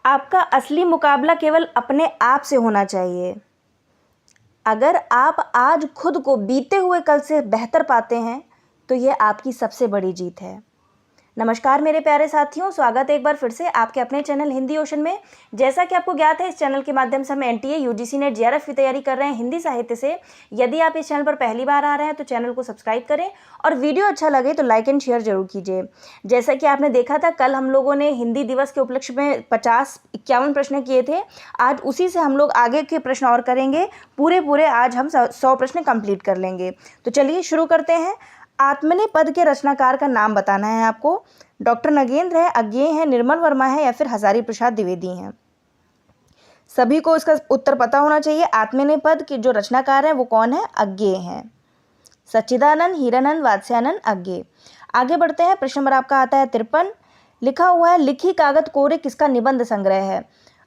आपका असली मुकाबला केवल अपने आप से होना चाहिए। अगर आप आज खुद को बीते हुए कल से बेहतर पाते हैं तो यह आपकी सबसे बड़ी जीत है। नमस्कार मेरे प्यारे साथियों, स्वागत है एक बार फिर से आपके अपने चैनल हिंदी ओशन में। जैसा कि आपको ज्ञात है, इस चैनल के माध्यम से हम एनटीए, यूजीसी नेट, जेआरएफ की तैयारी कर रहे हैं हिंदी साहित्य से। यदि आप इस चैनल पर पहली बार आ रहे हैं तो चैनल को सब्सक्राइब करें और वीडियो अच्छा लगे तो लाइक एंड शेयर जरूर कीजिए। जैसा कि आपने देखा था, कल हम लोगों ने हिंदी दिवस के उपलक्ष्य में 51 प्रश्न किए थे। आज उसी से हम लोग आगे के प्रश्न और करेंगे। पूरे आज हम 100 प्रश्न कंप्लीट कर लेंगे। तो चलिए शुरू करते हैं। आत्मनेय पद के रचनाकार का नाम बताना है आपको। डॉक्टर नगेंद्र है, अज्ञेय है, निर्मल वर्मा है या फिर हजारी प्रसाद द्विवेदी हैं। सभी को इसका उत्तर पता होना चाहिए। आत्मनेय पद के जो रचनाकार हैं वो कौन है? अज्ञेय हैं। सच्चिदानंद, हीरानंद, वात्स्यानंद, अज्ञेय। आगे बढ़ते हैं। प्रश्न नंबर आपका आता है 53। लिखा हुआ है, लिखी कागज कोरे किसका निबंध संग्रह है?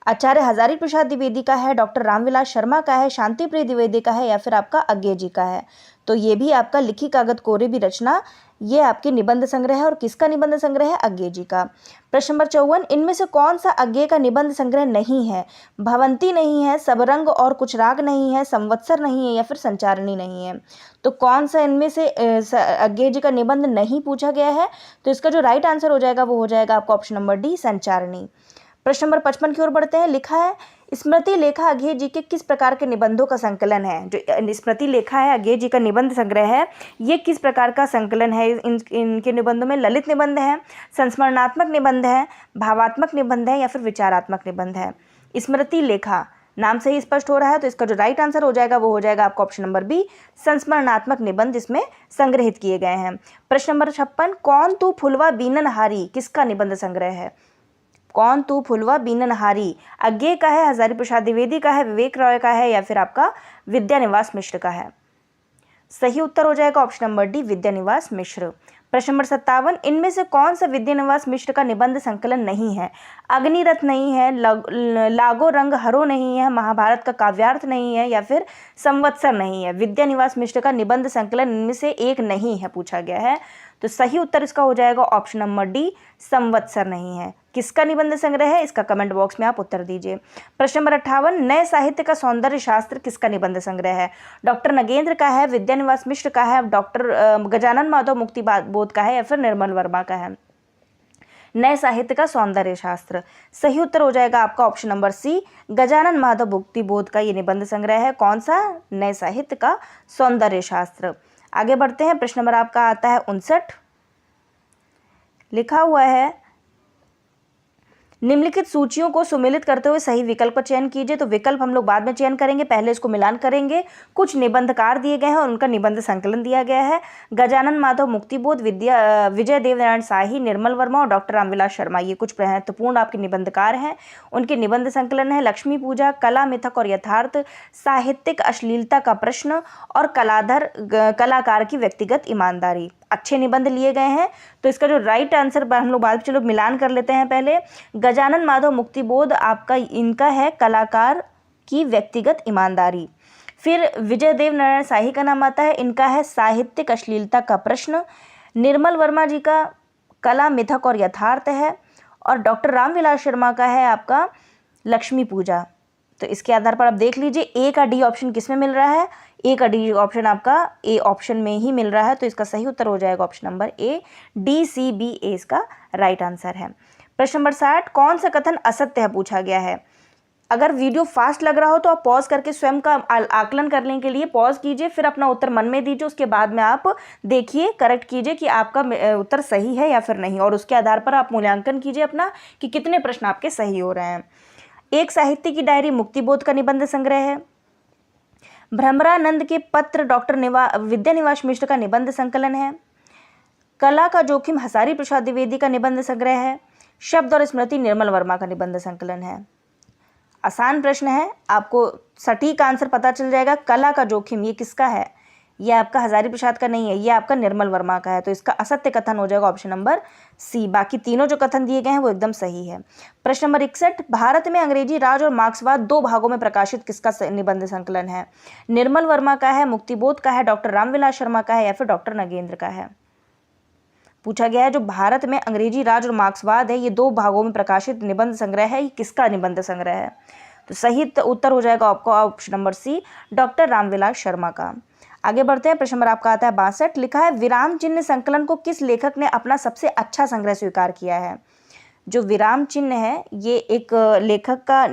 आचार्य हजारी प्रसाद द्विवेदी का है, डॉक्टर रामविलास शर्मा का है, शांति प्रिय द्विवेदी का है या फिर आपका अज्ञेय जी का है। तो ये भी आपका लिखी कागज कोरे भी रचना, ये आपकी निबंध संग्रह है। और किसका निबंध संग्रह है? अज्ञेय जी का। प्रश्न नंबर 54। इनमें से कौन सा अज्ञेय का निबंध संग्रह नहीं है? भवंती नहीं है, सबरंग और कुछ राग नहीं है, संवत्सर नहीं है या फिर संचारणी नहीं है। तो कौन सा इनमें से अज्ञेय जी का निबंध नहीं पूछा गया है? तो इसका जो राइट आंसर हो जाएगा वो हो जाएगा आपका ऑप्शन नंबर डी, संचारणी। प्रश्न नंबर 55 की ओर बढ़ते हैं। लिखा है, स्मृति लेखा अज्ञेय जी के किस प्रकार के निबंधों का संकलन है? जो स्मृति लेखा है, अज्ञेय जी का निबंध संग्रह है, ये किस प्रकार का संकलन है? इनके निबंधों में ललित निबंध है, संस्मरणात्मक निबंध है, भावात्मक निबंध है या फिर विचारात्मक निबंध है। स्मृति लेखा नाम से ही स्पष्ट हो रहा है, तो इसका जो राइट आंसर हो जाएगा वो हो जाएगा आपका ऑप्शन नंबर बी, संस्मरणात्मक निबंध इसमें संग्रहित किए गए हैं। प्रश्न नंबर 56। कौन तू फुलवा बीननहारी किसका निबंध संग्रह है? कौन तू फुलवा बीननहारी अज्ञेय का है, हजारी प्रसाद द्विवेदी का है, विवेक रॉय का है या फिर आपका विद्यानिवास मिश्र का है? सही उत्तर हो जाएगा ऑप्शन नंबर डी, विद्यानिवास मिश्र। प्रश्न नंबर 57। इनमें से कौन सा विद्यानिवास मिश्र का निबंध संकलन नहीं है? अग्निरथ नहीं है, लागो रंग हरो नहीं है, महाभारत का काव्यार्थ नहीं है या फिर संवत्सर नहीं है। विद्यानिवास मिश्र का निबंध संकलन इनमें से एक नहीं है पूछा गया है। तो सही उत्तर इसका हो जाएगा ऑप्शन नंबर डी, संवत्सर नहीं है। किसका निबंध संग्रह है? इसका कमेंट बॉक्स में आप उत्तर दीजिए। प्रश्न नंबर 58। नए साहित्य का सौंदर्य शास्त्र किसका निबंध संग्रह है? डॉक्टर नगेंद्र का है, विद्यानिवास मिश्र का है, डॉक्टर गजानन माधव मुक्ति बोध का है या फिर निर्मल वर्मा का है? नए साहित्य का सौंदर्य शास्त्र। सही उत्तर हो जाएगा आपका option number C, Gajanan Madhav Muktibodh का ये निबंध संग्रह है। कौन सा? नए साहित्य का सौंदर्य शास्त्र। आगे बढ़ते हैं। प्रश्न नंबर आपका आता है 59। लिखा हुआ है, निम्नलिखित सूचियों को सुमेलित करते हुए सही विकल्प का चयन कीजिए। तो विकल्प हम लोग बाद में चयन करेंगे, पहले इसको मिलान करेंगे। कुछ निबंधकार दिए गए हैं और उनका निबंध संकलन दिया गया है। गजानन माधव मुक्तिबोध, विजय देवनारायण शाही, निर्मल वर्मा और डॉक्टर रामविलास शर्मा, ये कुछ महत्वपूर्ण आपके निबंधकार हैं। उनके निबंध संकलन है लक्ष्मी पूजा, कला मिथक और यथार्थ, साहित्यिक अश्लीलता का प्रश्न और कलाकार की व्यक्तिगत ईमानदारी। अच्छे निबंध लिए गए हैं। तो इसका जो राइट आंसर हम लोग बाद चलो मिलान कर लेते हैं। पहले गजानन माधव मुक्तिबोध आपका, इनका है कलाकार की व्यक्तिगत ईमानदारी। फिर विजय देव नारायण शाही का नाम आता है, इनका है साहित्यिक अश्लीलता का प्रश्न। निर्मल वर्मा जी का कला मिथक और यथार्थ है और डॉक्टर रामविलास शर्मा का है आपका लक्ष्मी पूजा। तो इसके आधार पर आप देख लीजिए ए का डी ऑप्शन किस में मिल रहा है? ए का डी ऑप्शन आपका ए ऑप्शन में ही मिल रहा है। तो इसका सही उत्तर हो जाएगा option number A, D C B A इसका राइट आंसर है। प्रश्न नंबर 60। कौन सा कथन असत्य है पूछा गया है? अगर वीडियो फास्ट लग रहा हो तो आप पॉज करके स्वयं का आकलन करने के लिए पॉज कीजिए, फिर अपना उत्तर मन में दीजिए। उसके बाद में आप देखिए, करेक्ट कीजिए कि आपका उत्तर सही है या फिर नहीं, और उसके आधार पर आप मूल्यांकन कीजिए अपना कि कितने प्रश्न आपके सही हो रहे हैं। एक साहित्य की डायरी मुक्तिबोध का निबंध संग्रह है। भ्रमरानंद के पत्र डॉक्टर विद्यानिवास मिश्र का निबंध संकलन है। कला का जोखिम हजारी प्रसाद द्विवेदी का निबंध संग्रह है। शब्द और स्मृति निर्मल वर्मा का निबंध संकलन है। आसान प्रश्न है, आपको सटीक आंसर पता चल जाएगा। कला का जोखिम ये किसका है? ये आपका हजारी प्रसाद का नहीं है, ये आपका निर्मल वर्मा का है। तो इसका असत्य कथन हो जाएगा ऑप्शन नंबर सी। बाकी तीनों जो कथन दिए गए हैं वो एकदम सही है। प्रश्न नंबर 61। भारत में अंग्रेजी राज और मार्क्सवाद 2 भागों में प्रकाशित किसका निबंध संकलन है? निर्मल वर्मा का है, मुक्तिबोध का है, डॉक्टर रामविलास शर्मा का है या फिर डॉक्टर नगेंद्र का है? पूछा गया है जो भारत में अंग्रेजी राज और मार्क्सवाद है, ये 2 भागों में प्रकाशित निबंध संग्रह है, ये किसका निबंध संग्रह है? तो सही उत्तर हो जाएगा आपका option number C, doctor Ramvilas Sharma का। आगे बढ़ते हैं, प्रश्न नंबर आपका आता है 62। लिखा है विराम चिन्ह संकलन को किस लेखक ने अपना सबसे अच्छा संग्रह स्वीकार किया है? जो विराम चिन्ह है ये एक लेखक का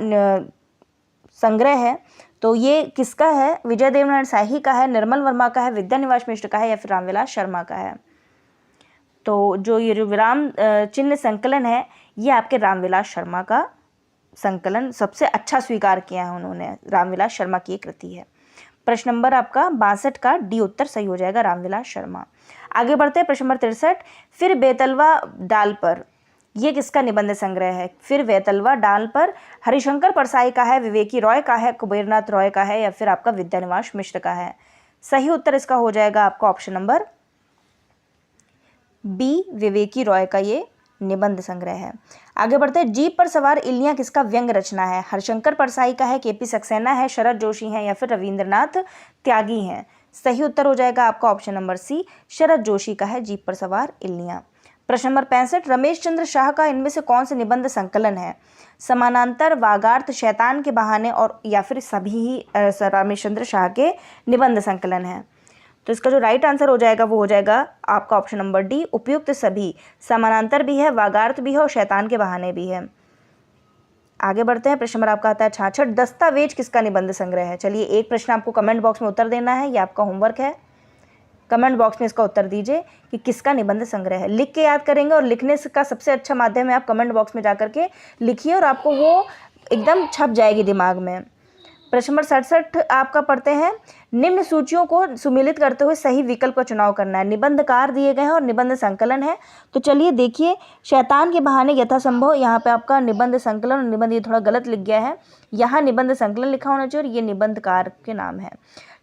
संग्रह है, तो ये किसका है? विजय देवनारायण शाही का है, निर्मल वर्मा का है, विद्यानिवास मिश्र का है या फिर रामविलास शर्मा का है? तो जो विराम चिन्ह संकलन है ये आपके रामविलास शर्मा का संकलन सबसे अच्छा स्वीकार किया है उन्होंने, रामविलास शर्मा की एक कृति है। प्रश्न नंबर आपका 62 का डी उत्तर सही हो जाएगा, रामविलास शर्मा। आगे बढ़ते हैं, प्रश्न नंबर 63। फिर बेतलवा डाल पर, ये किसका निबंध संग्रह है? फिर बेतलवा डाल पर हरिशंकर परसाई का है, विवेकी रॉय का है, कुबेरनाथ रॉय का है या फिर आपका विद्यानिवास मिश्र का है? सही उत्तर इसका हो जाएगा आपका ऑप्शन नंबर बी, विवेकी रॉय का ये निबंध संग्रह है। आगे बढ़ते हैं, जीप पर सवार इल्लियां किसका व्यंग रचना है? हरिशंकर परसाई का है, केपी सक्सेना है, शरद जोशी है या फिर रविंद्रनाथ त्यागी हैं? सही उत्तर हो जाएगा आपका ऑप्शन नंबर सी, शरद जोशी का है जीप पर सवार इल्लियां। प्रश्न नंबर 65। रमेश चंद्र शाह का इनमें से कौन से निबंध संकलन है? समानांतर, वागार्थ, शैतान के बहाने और या फिर सभी ही रमेश चंद्र शाह के निबंध संकलन है? तो इसका जो राइट आंसर हो जाएगा वो हो जाएगा आपका ऑप्शन नंबर डी, उपयुक्त सभी। समानांतर भी है, वागार्थ भी है और शैतान के बहाने भी है। आगे बढ़ते हैं, प्रश्न नंबर आपका आता है 66। दस्तावेज किसका निबंध संग्रह है? चलिए एक प्रश्न आपको कमेंट बॉक्स में उत्तर देना है, ये आपका होमवर्क है। कमेंट बॉक्स में इसका उत्तर दीजिए कि किसका निबंध संग्रह है। लिख के याद करेंगे और लिखने का सबसे अच्छा माध्यम है आप कमेंट बॉक्स में जाकर के लिखिए और आपको वो एकदम छप जाएगी दिमाग में। प्रश्न नंबर 67 आपका पढ़ते हैं, निम्न सूचियों को सुमेलित करते हुए सही विकल्प का चुनाव करना है। निबंधकार दिए गए हैं और निबंध संकलन है, तो चलिए देखिए, शैतान के बहाने यथासंभव, यहाँ पे आपका निबंध संकलन और निबंध ये थोड़ा गलत लिख गया है, यहाँ निबंध संकलन लिखा होना चाहिए और ये निबंधकार के नाम है।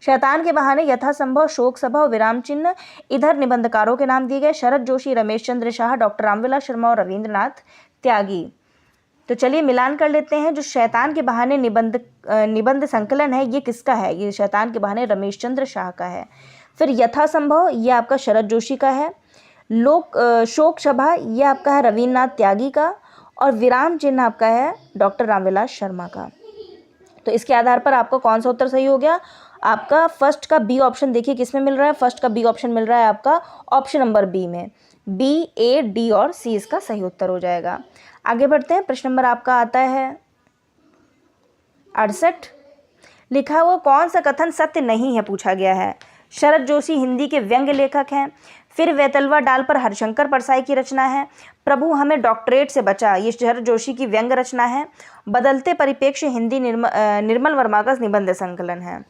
शैतान के बहाने, यथासंभव, शोक सभा और विराम चिन्ह इधर निबंधकारों के नाम दिए गए, शरद जोशी, रमेश चंद्र शाह, डॉक्टर रामविलास शर्मा और रविंद्रनाथ त्यागी। तो चलिए मिलान कर लेते हैं, जो शैतान के बहाने निबंध संकलन है ये किसका है? ये शैतान के बहाने रमेश चंद्र शाह का है। फिर यथासंभव ये आपका शरद जोशी का है, शोक सभा ये आपका है रविन्द्रनाथ त्यागी का और विराम चिन्ह आपका है डॉक्टर रामविलास शर्मा का। तो इसके आधार पर आपका कौन सा उत्तर सही हो गया? आपका फर्स्ट का बी ऑप्शन देखिए किस में मिल रहा है, फर्स्ट का बी ऑप्शन मिल रहा है आपका ऑप्शन नंबर बी में। बी, ए, डी और सी इसका सही उत्तर हो जाएगा। आगे बढ़ते हैं, प्रश्न नंबर आपका आता है 68। लिखा हुआ कौन सा कथन सत्य नहीं है पूछा गया है? शरद जोशी हिंदी के व्यंग्य लेखक हैं, फिर वेतलवा डाल पर हरिशंकर परसाई की रचना है, प्रभु हमें डॉक्टरेट से बचा ये शरद जोशी की व्यंग्य रचना है, बदलते परिप्रेक्ष्य हिंदी निर्मल वर्मा का निबंध संकलन है।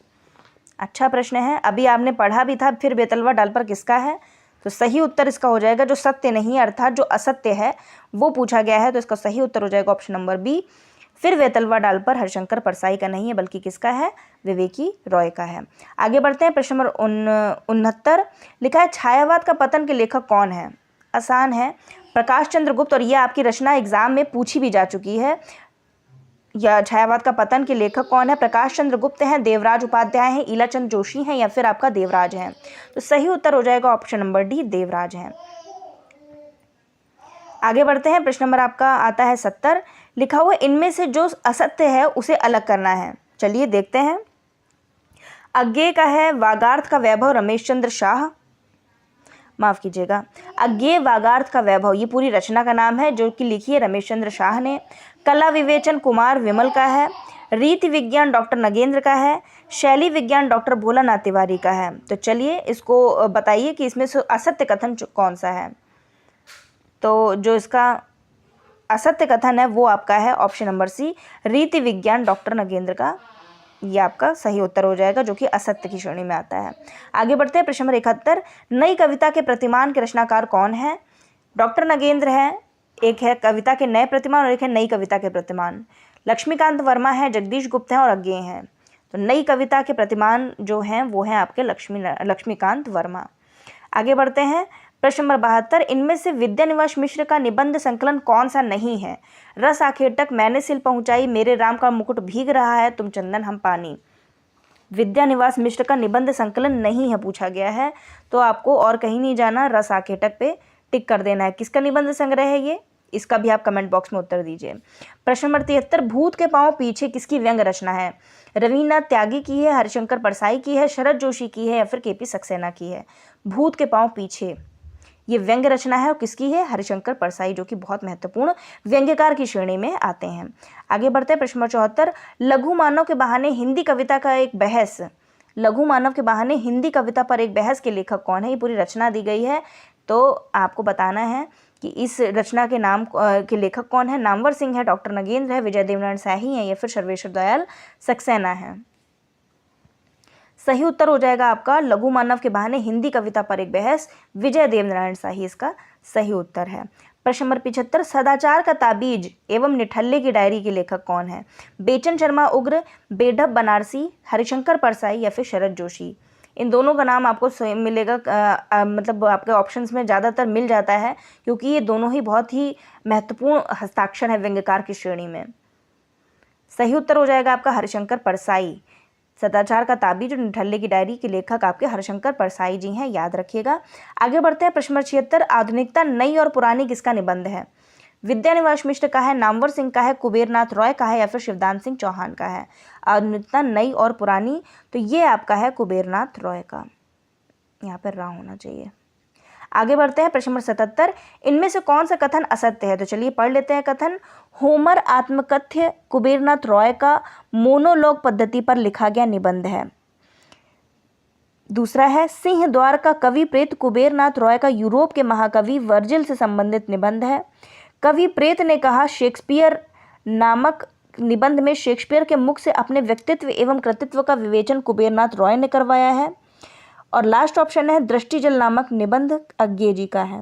अच्छा प्रश्न है, अभी आपने पढ़ा भी था फिर वेतलवा डाल पर किसका है, तो सही उत्तर इसका हो जाएगा जो सत्य नहीं है अर्थात जो असत्य है वो पूछा गया है, तो इसका सही उत्तर हो जाएगा ऑप्शन नंबर बी, फिर वेतलवा डाल पर हरिशंकर परसाई का नहीं है बल्कि किसका है? विवेकी रॉय का है। आगे बढ़ते हैं, प्रश्न नंबर 69। लिखा है छायावाद का पतन के लेखक कौन है? आसान है, प्रकाश चंद्र गुप्त, और यह आपकी रचना एग्जाम में पूछी भी जा चुकी है। या छायावाद का पतन के लेखक कौन है? प्रकाश चंद्र गुप्त हैं, देवराज उपाध्याय हैं, ईलाचंद जोशी हैं या फिर आपका देवराज हैं? तो सही उत्तर हो जाएगा ऑप्शन नंबर डी, देवराज हैं। आगे बढ़ते हैं, प्रश्न नंबर आपका आता है 70। लिखा हुआ इनमें से जो असत्य है उसे अलग करना है। चलिए देखते हैं। अज्ञेय का है वागार्थ का वैभव रमेश चंद्र शाह, माफ कीजिएगा, अज्ञेय वागार्थ का वैभव ये पूरी रचना का नाम है जो कि लिखी है रमेश चंद्र शाह ने। कला विवेचन कुमार विमल का है, रीति विज्ञान डॉक्टर नगेंद्र का है, शैली विज्ञान डॉक्टर भोलानाथ तिवारी का है। तो चलिए इसको बताइए कि इसमें से असत्य कथन कौन सा है। तो जो इसका असत्य कथन है वो आपका है ऑप्शन नंबर सी, रीति विज्ञान डॉक्टर नगेंद्र का, ये आपका सही उत्तर हो जाएगा जो कि असत्य की श्रेणी में आता है। आगे बढ़ते हैं, प्रश्न नंबर 71। नई कविता के प्रतिमान के रचनाकार कौन है? डॉक्टर नगेंद्र है, एक है कविता के नए प्रतिमान और एक है नई कविता के प्रतिमान। लक्ष्मीकांत वर्मा है, जगदीश गुप्त हैं और अज्ञेय हैं। तो नई कविता के प्रतिमान जो हैं वो हैं आपके लक्ष्मीकांत वर्मा। आगे बढ़ते हैं, प्रश्न नंबर 72। इनमें से विद्यानिवास मिश्र का निबंध संकलन कौन सा नहीं है? रस आखिर तक, मैंने सिल पहुंचाई, मेरे राम का मुकुट भीग रहा है, तुम चंदन हम पानी। विद्यानिवास मिश्र का निबंध संकलन नहीं है पूछा गया है, तो आपको और कहीं नहीं जाना, रस आखेटक पे टिक कर देना है। किसका निबंध संग्रह है ये, इसका भी आप कमेंट बॉक्स में उत्तर दीजिए। प्रश्न नंबर 73, भूत के पांव पीछे किसकी व्यंग रचना है? रविन्द्रनाथ त्यागी की है, हरिशंकर परसाई की है, शरद जोशी की है या फिर केपी सक्सेना की है? भूत के पांव पीछे ये व्यंग्य रचना है और किसकी है? हरिशंकर परसाई, जो कि बहुत महत्वपूर्ण व्यंग्यकार की श्रेणी में आते हैं। आगे बढ़ते हैं। प्रश्न नंबर 74, लघु मानव के बहाने हिंदी कविता का एक बहस, लघु मानव के बहाने हिंदी कविता पर एक बहस के लेखक कौन है? ये पूरी रचना दी गई है, तो आपको बताना है कि इस रचना के नाम के लेखक कौन है? नामवर सिंह है, डॉक्टर नगेंद्र है, विजय देवनारायण शाही है या फिर सर्वेश्वर दयाल सक्सेना है? सही उत्तर हो जाएगा आपका लघु मानव के बहाने हिंदी कविता पर एक बहस, विजय देवनारायण शाही इसका सही उत्तर है। प्रश्न नंबर 75, सदाचार का ताबीज एवं निठल्ले की डायरी के लेखक कौन है? बेचन शर्मा उग्र, बेढप बनारसी, हरिशंकर परसाई या फिर शरद जोशी? इन दोनों का नाम आपको मिलेगा, मतलब आपके ऑप्शंस में ज़्यादातर मिल जाता है, क्योंकि ये दोनों ही बहुत ही महत्वपूर्ण हस्ताक्षर है व्यंग्यकार की श्रेणी में। सही उत्तर हो जाएगा आपका हरिशंकर परसाई। सदाचार का ताबीज और निठल्ले की डायरी के लेखक आपके हरिशंकर परसाई जी हैं, याद रखिएगा। आगे बढ़ते हैं। प्रश्न नंबर 76, आधुनिकता नई और पुरानी किसका निबंध है? विद्यानिवास मिश्र का है, नामवर सिंह का है, कुबेरनाथ रॉय का है या फिर शिवदान सिंह चौहान का है? आधुनिकता नई और पुरानी, तो ये आपका है कुबेरनाथ रॉय का, यहाँ पर रा होना चाहिए। आगे बढ़ते हैं। प्रश्न नंबर 77, इनमें से कौन सा कथन असत्य है? तो चलिए पढ़ लेते हैं कथन। होमर आत्मकथ्य कुबेरनाथ रॉय का मोनोलॉग पद्धति पर लिखा गया निबंध है। दूसरा है, सिंह द्वार का कवि प्रेत कुबेरनाथ रॉय का यूरोप के महाकवि वर्जिल से संबंधित निबंध है। कवि प्रेत ने कहा शेक्सपियर नामक निबंध में शेक्सपियर के मुख से अपने व्यक्तित्व एवं कृतित्व का विवेचन कुबेरनाथ रॉय ने करवाया है। और लास्ट ऑप्शन है, दृष्टिजल नामक निबंध अज्ञे जी का है।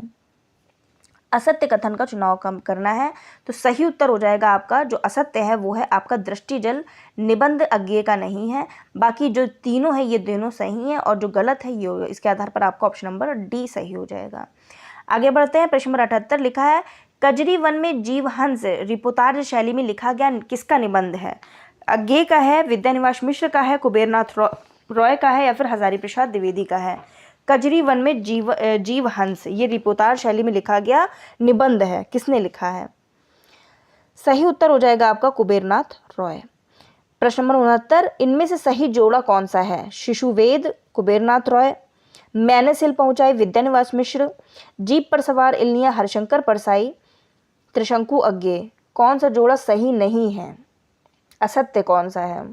असत्य कथन का चुनाव करना है, तो सही उत्तर हो जाएगा आपका, जो असत्य है वो है आपका दृष्टिजल निबंध अज्ञे का नहीं है। बाकी जो तीनों है ये दोनों सही हैं और जो गलत है ये, इसके आधार पर आपका ऑप्शन नंबर डी सही हो जाएगा। आगे बढ़ते हैं। प्रश्न नंबर 78 लिखा है, कजरी वन में जीवहंस रिपोर्टाज शैली में लिखा गया किसका निबंध है? अज्ञे का है, विद्यानिवास मिश्र का है, कुबेरनाथ रॉय का है या फिर हजारी प्रसाद द्विवेदी का है? कजरी वन में जीवहंस ये रिपोर्टाज शैली में लिखा गया निबंध है, किसने लिखा है? सही उत्तर हो जाएगा आपका कुबेरनाथ रॉय। प्रश्न नंबर 69, इनमें से सही जोड़ा कौन सा है? शिशुवेद कुबेरनाथ रॉय, मैंने सिल पहुंचाई विद्यानिवास मिश्र, जीप पर सवार इलनिया हरिशंकर परसाई, त्रिशंकु अज्ञे, कौन सा जोड़ा सही नहीं है? असत्य कौन सा है?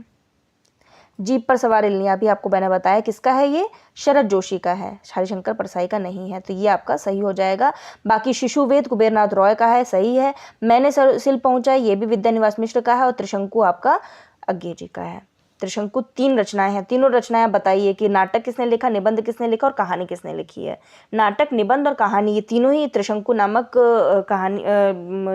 जीप पर सवार इलनिया भी आपको मैंने बताया किसका है, ये शरद जोशी का है, हरिशंकर परसाई का नहीं है, तो ये आपका सही हो जाएगा। बाकी शिशुवेद कुबेरनाथ रॉय का है, सही है। मैंने सिल पहुंचाई ये भी विद्यानिवास मिश्र का है और त्रिशंकु आपका अज्ञे जी का है। त्रिशंकु 3 रचनाएं हैं। तीनों रचनाएं बताइए कि नाटक किसने लिखा, निबंध किसने लिखा और कहानी किसने लिखी है? नाटक, निबंध और कहानी, ये तीनों ही त्रिशंकु नामक कहानी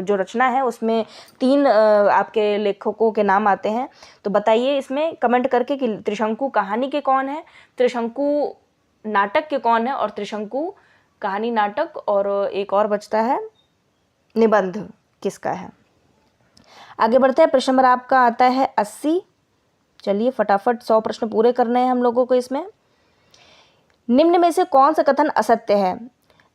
जो रचना है उसमें 3 आपके लेखकों के नाम आते हैं। तो बताइए इसमें कमेंट करके कि त्रिशंकु कहानी के कौन है, त्रिशंकु नाटक के कौन है और त्रिशंकु कहानी नाटक और एक और बचता है निबंध किसका है? आगे बढ़ते हैं। प्रश्न नंबर आपका आता है 80। चलिए फटाफट 100 प्रश्न पूरे करने हैं हम लोगों को इसमें। निम्न में से कौन सा कथन असत्य है?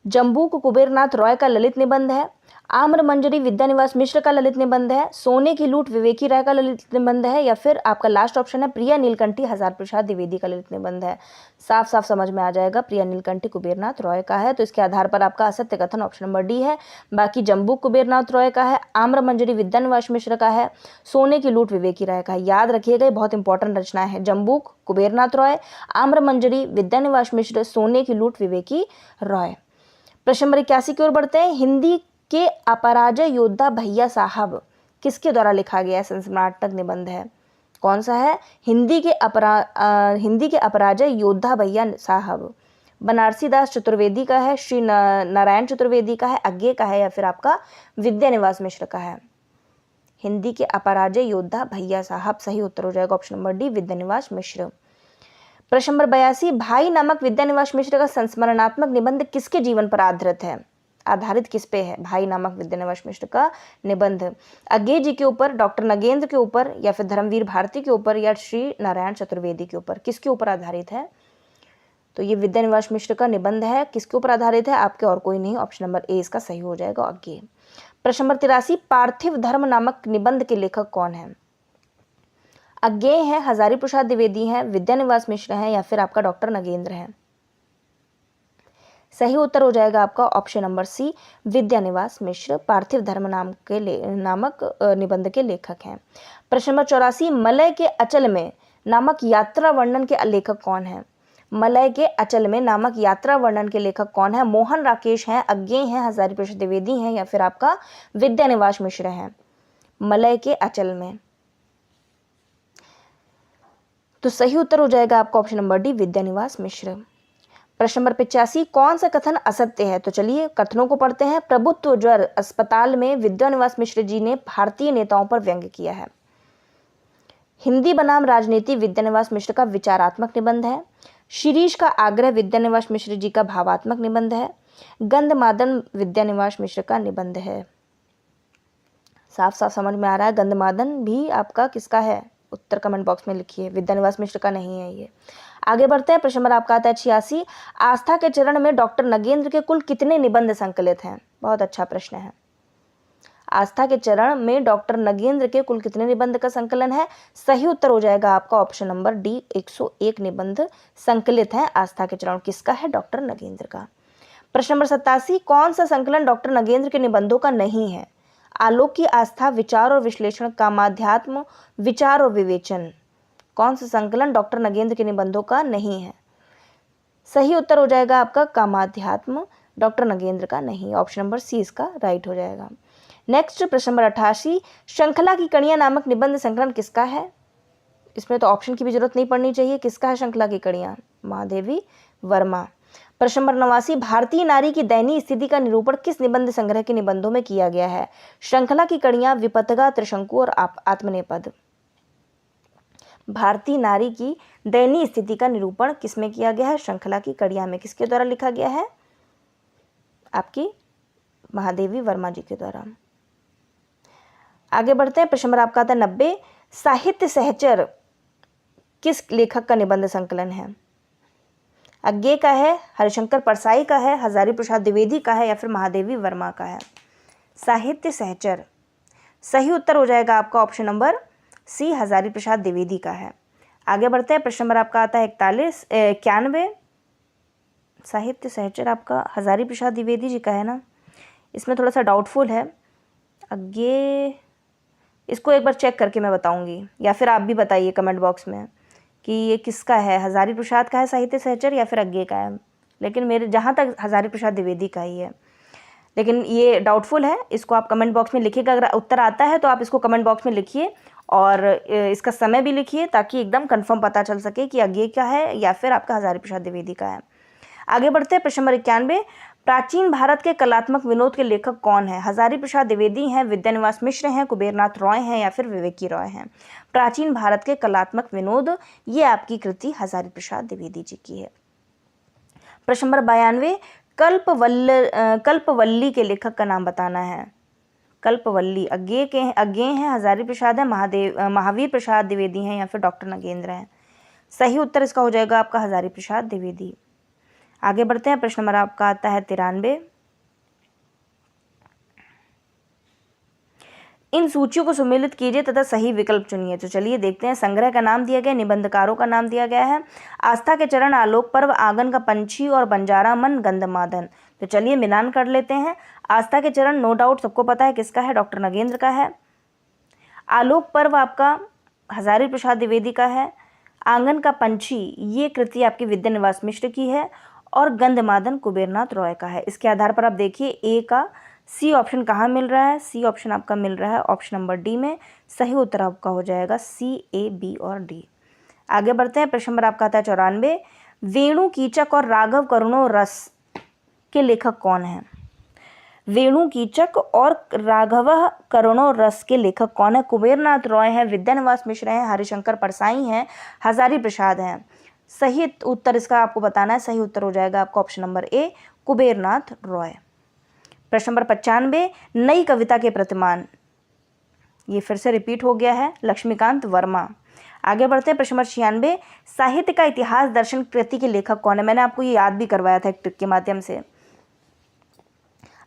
जम्बूक कुबेरनाथ रॉय का ललित निबंध है, आम्र मंजरी विद्यानिवास मिश्र का ललित निबंध है, सोने की लूट विवेकी राय का ललित निबंध है या फिर आपका लास्ट ऑप्शन है प्रिया नीलकंठी हजार प्रसाद द्विवेदी का ललित निबंध है? साफ साफ समझ में आ जाएगा, प्रिया नीलकंठी कुबेरनाथ रॉय का है, तो इसके आधार पर आपका असत्य कथन ऑप्शन नंबर डी है। बाकी जम्बूक कुबेरनाथ रॉय का है, आम्र मंजरी विद्यानिवास मिश्र का है, सोने की लूट विवेकी राय का है। याद रखिएगा, ये बहुत इंपॉर्टेंट रचना है। जम्बूक कुबेरनाथ रॉय, आम्र मंजरी विद्यानिवास मिश्र, सोने की लूट विवेकी रॉय। प्रश्न नंबर 81 की ओर बढ़ते हैं। हिंदी के अपराजय योद्धा भैया साहब किसके द्वारा लिखा गया संस्मरणात्मक निबंध है? कौन सा है? हिंदी के अपराजय योद्धा भैया साहब बनारसी दास चतुर्वेदी का है, श्री नारायण चतुर्वेदी का है, अज्ञे का है या फिर आपका विद्यानिवास मिश्र का है? हिंदी के अपराजय योद्धा भैया साहब, सही उत्तर हो जाएगा ऑप्शन नंबर डी विद्यानिवास मिश्र। प्रश्न नंबर 82, भाई नामक विद्यानिवास मिश्र का संस्मरणात्मक निबंध किसके जीवन पर आधारित किस पे है? भाई नामक विद्यानिवास मिश्र का निबंध अज्ञे जी के ऊपर, डॉक्टर नगेंद्र के ऊपर या फिर धर्मवीर भारती के ऊपर या श्री नारायण चतुर्वेदी के ऊपर? किसके ऊपर आधारित है? तो ये विद्यानिवास मिश्र का निबंध है, किसके ऊपर आधारित है? आपके और कोई नहीं, ऑप्शन नंबर ए इसका सही हो जाएगा। अज्ञेय। प्रश्न नंबर 83, पार्थिव धर्म नामक निबंध के लेखक कौन है? अज्ञेय है, हजारी प्रसाद द्विवेदी हैं, विद्यानिवास मिश्र हैं, या फिर आपका डॉक्टर नगेंद्र हैं। सही उत्तर हो जाएगा आपका ऑप्शन नंबर सी, विद्यानिवास मिश्र पार्थिव धर्म नामक निबंध के लेखक हैं। प्रश्न नंबर 84, मलय के अचल में नामक यात्रा वर्णन के लेखक कौन है? मलय के अचल में नामक यात्रा वर्णन के लेखक कौन है? मोहन राकेश हैं, अज्ञेय हैं, हजारी प्रसाद द्विवेदी हैं, या फिर आपका विद्यानिवास मिश्र हैं। मलय के अचल में, तो सही उत्तर हो जाएगा आपका ऑप्शन नंबर डी, विद्यानिवास मिश्र। प्रश्न नंबर 85, कौन सा कथन असत्य है? तो चलिए कथनों को पढ़ते हैं। प्रभुत्व ज्वर अस्पताल में विद्यानिवास मिश्र जी ने भारतीय नेताओं पर व्यंग्य किया है। हिंदी बनाम राजनीति विद्यानिवास मिश्र का विचारात्मक निबंध है। शिरीष का आग्रह विद्यानिवास मिश्र जी का भावात्मक निबंध है। गंधमादन विद्यानिवास मिश्र का निबंध है। साफ साफ समझ में आ रहा है, गंधमादन भी आपका किसका है? उत्तर कमेंट बॉक्स में लिखिए, विद्यानिवास मिश्र का नहीं है ये। आगे बढ़ते हैं। प्रश्न नंबर आपका आता है 86, आस्था के चरण में डॉक्टर नगेंद्र के कुल कितने निबंध संकलित हैं? बहुत अच्छा प्रश्न है। आस्था के चरण में डॉक्टर नगेंद्र के कुल कितने निबंध का संकलन है? सही उत्तर हो जाएगा आपका ऑप्शन नंबर डी, 101 निबंध संकलित हैं आस्था के चरण। किसका है? डॉक्टर नगेंद्र का। प्रश्न नंबर 87, कौन सा संकलन डॉक्टर नगेंद्र के निबंधों का नहीं है? आलोक की आस्था, विचार और विश्लेषण, कामाध्यात्म, विचार और विवेचन। कौन सा संकलन डॉक्टर नगेंद्र के निबंधों का नहीं है? सही उत्तर हो जाएगा आपका कामाध्यात्म, डॉक्टर नगेंद्र का नहीं, ऑप्शन नंबर सी इसका राइट हो जाएगा। नेक्स्ट प्रश्न नंबर 88, श्रृंखला की कड़ियां नामक निबंध संकलन किसका है? इसमें तो ऑप्शन की भी जरूरत नहीं पड़नी चाहिए। किसका है श्रृंखला की कड़ियां? महादेवी वर्मा। प्रश्न नंबर 89, भारतीय नारी की दयनीय स्थिति का निरूपण किस निबंध संग्रह के निबंधों में किया गया है? श्रृंखला की कड़ियां, विपथगा, त्रिशंकु और आत्मनेपद। भारतीय नारी की दयनीय स्थिति का निरूपण किसमें किया गया है? श्रृंखला की कड़ियां में। किसके द्वारा लिखा गया है? आपकी महादेवी वर्मा जी के द्वारा। आगे बढ़ते हैं। प्रश्न नंबर आपका आता है 90, साहित्य सहचर किस लेखक का निबंध संकलन है? अज्ञेय का है, हरिशंकर परसाई का है, हजारी प्रसाद द्विवेदी का है, या फिर महादेवी वर्मा का है? साहित्य सहचर, सही उत्तर हो जाएगा आपका ऑप्शन नंबर सी, हजारी प्रसाद द्विवेदी का है। आगे बढ़ते हैं। प्रश्न नंबर आपका आता है 91, साहित्य सहचर आपका हजारी प्रसाद द्विवेदी जी का है ना? इसमें थोड़ा सा डाउटफुल है। अज्ञेय, इसको एक बार चेक करके मैं बताऊंगी, या फिर आप भी बताइए कमेंट बॉक्स में कि ये किसका है, हजारी प्रसाद का है साहित्य सहचर या फिर अज्ञेय का है। लेकिन मेरे जहाँ तक हजारी प्रसाद द्विवेदी का ही है, लेकिन ये डाउटफुल है। इसको आप कमेंट बॉक्स में लिखिएगा। अगर उत्तर आता है तो आप इसको कमेंट बॉक्स में लिखिए और इसका समय भी लिखिए, ताकि एकदम कंफर्म पता चल सके कि अज्ञेय का है या फिर आपका हजारी प्रसाद द्विवेदी का है। आगे बढ़ते हैं। प्रश्न नंबर 91, प्राचीन भारत के कलात्मक विनोद के लेखक कौन है? हजारी प्रसाद द्विवेदी हैं, विद्यानिवास मिश्र हैं, कुबेरनाथ रॉय हैं, या फिर विवेकी रॉय हैं? प्राचीन भारत के कलात्मक विनोद, ये आपकी कृति हजारी प्रसाद द्विवेदी जी की है। प्रश्न नंबर 92, कल्पवल्ली के लेखक का नाम बताना है। कल्पवल्ली अज्ञेय हैं, हजारी प्रसाद है, महावीर प्रसाद द्विवेदी हैं, या फिर डॉक्टर नगेंद्र हैं? सही उत्तर इसका हो जाएगा आपका हजारी प्रसाद द्विवेदी। आगे बढ़ते हैं। प्रश्न नंबर आपका आता है 93, इन सूचियों को सम्मिलित कीजिए तथा सही विकल्प चुनिए। तो चलिए देखते हैं। संग्रह का नाम दिया गया, निबंधकारों का नाम दिया गया है। आस्था के चरण, आलोक पर्व, आंगन का पंछी और बंजारा मन, गंधमादन। तो चलिए मिलान कर लेते हैं। आस्था के चरण नो डाउट सबको पता है किसका है, डॉक्टर नगेंद्र का है। आलोक पर्व आपका हजारी प्रसाद द्विवेदी का है। आंगन का पंछी ये कृति आपकी विद्यानिवास मिश्र की है। और गंधमादन कुबेरनाथ रॉय का है। इसके आधार पर आप देखिए ए का सी ऑप्शन कहाँ मिल रहा है। सी ऑप्शन आपका मिल रहा है ऑप्शन नंबर डी में। सही उत्तर आपका हो जाएगा सी, ए, बी और डी। आगे बढ़ते हैं। प्रश्न नंबर आपका आता है 94, वेणु कीचक और राघव करुणो रस के लेखक कौन हैं? वेणु कीचक और राघव करुणो रस के लेखक कौन है? कुबेरनाथ रॉय है, विद्यानिवास मिश्र हैं, हरिशंकर परसाई हैं, हजारी प्रसाद हैं? सही उत्तर इसका आपको बताना है। सही उत्तर हो जाएगा आपका ऑप्शन नंबर ए, कुबेरनाथ रॉय। प्रश्न नंबर 95, नई कविता के प्रतिमान, ये फिर से रिपीट हो गया है, लक्ष्मीकांत वर्मा। आगे बढ़ते हैं। प्रश्न नंबर 96, साहित्य का इतिहास दर्शन कृति के लेखक कौन है? मैंने आपको ये याद भी करवाया था एक ट्रिक के माध्यम से।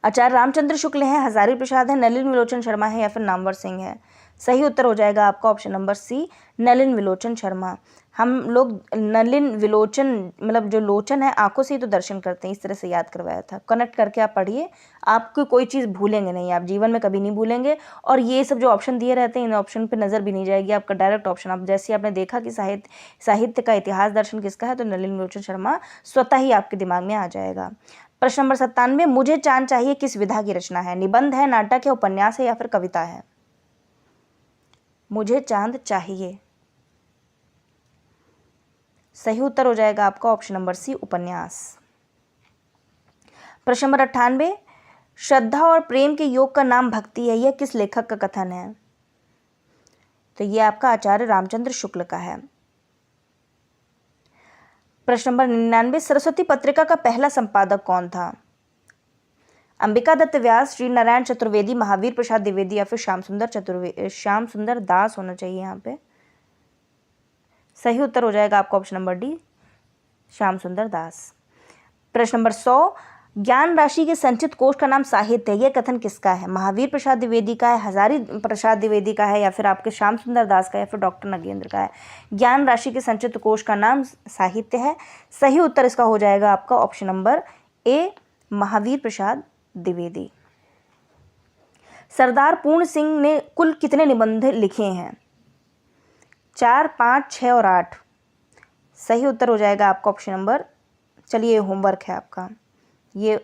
आचार्य रामचंद्र शुक्ल हैं, हजारी प्रसाद है, नलिन विलोचन शर्मा है या फिर नामवर सिंह है? सही उत्तर हो जाएगा आपका ऑप्शन नंबर सी, नलिन विलोचन शर्मा। हम लोग नलिन विलोचन मतलब जो लोचन है आंखों से ही तो दर्शन करते हैं, इस तरह से याद करवाया था। कनेक्ट करके आप पढ़िए, आपको कोई चीज़ भूलेंगे नहीं, आप जीवन में कभी नहीं भूलेंगे। और ये सब जो ऑप्शन दिए रहते हैं इन ऑप्शन पे नज़र भी नहीं जाएगी आपका, डायरेक्ट ऑप्शन। आप जैसे आपने देखा कि साहित्य का इतिहास दर्शन किसका है, तो नलिन विलोचन शर्मा स्वतः ही आपके दिमाग में आ जाएगा। प्रश्न नंबर 97, मुझे चांद चाहिए किस विधा की रचना है? निबंध है, नाटक है, उपन्यास है या फिर कविता है? मुझे चांद चाहिए, सही उत्तर हो जाएगा आपका ऑप्शन नंबर सी, उपन्यास। प्रश्न नंबर 98, श्रद्धा और प्रेम के योग का नाम भक्ति है, यह किस लेखक का कथन है? तो यह आपका आचार्य रामचंद्र शुक्ल का है। प्रश्न नंबर 99, सरस्वती पत्रिका का पहला संपादक कौन था? अंबिका दत्त व्यास, श्री नारायण चतुर्वेदी, महावीर प्रसाद द्विवेदी या फिर श्याम सुंदर दास होना चाहिए यहाँ पे। सही उत्तर हो जाएगा आपका ऑप्शन नंबर डी, श्याम सुंदर दास। प्रश्न नंबर 100, ज्ञान राशि के संचित कोष का नाम साहित्य है, यह कथन किसका है? महावीर प्रसाद द्विवेदी का है, हजारी प्रसाद द्विवेदी का है या फिर आपके श्याम सुंदर दास का या फिर डॉक्टर नगेंद्र का है? ज्ञान राशि के संचित कोष का नाम साहित्य है। सही उत्तर इसका हो जाएगा आपका ऑप्शन नंबर ए, महावीर प्रसाद द्विवेदी। सरदार पूर्ण सिंह ने कुल कितने निबंध लिखे हैं? 4, 5, 6 और 8। सही उत्तर हो जाएगा आपका ऑप्शन नंबर, चलिए होमवर्क है आपका, ये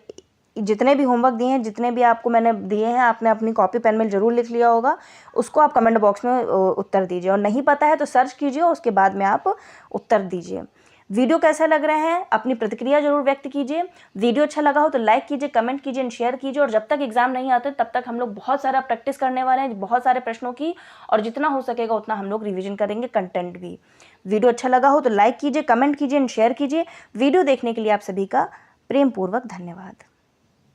जितने भी होमवर्क दिए हैं, जितने भी आपको मैंने दिए हैं, आपने अपनी कॉपी पेन में ज़रूर लिख लिया होगा, उसको आप कमेंट बॉक्स में उत्तर दीजिए। और नहीं पता है तो सर्च कीजिए और उसके बाद में आप उत्तर दीजिए। वीडियो कैसा लग रहे हैं अपनी प्रतिक्रिया जरूर व्यक्त कीजिए। वीडियो अच्छा लगा हो तो लाइक कीजिए, कमेंट कीजिए एंड शेयर कीजिए। और जब तक एग्जाम नहीं आते तब तक हम लोग बहुत सारा प्रैक्टिस करने वाले हैं, बहुत सारे प्रश्नों की, और जितना हो सकेगा उतना हम लोग रिवीजन करेंगे, कंटेंट भी। वीडियो अच्छा लगा हो तो लाइक कीजिए, कमेंट कीजिए एंड शेयर कीजिए। वीडियो देखने के लिए आप सभी का प्रेम पूर्वक धन्यवाद।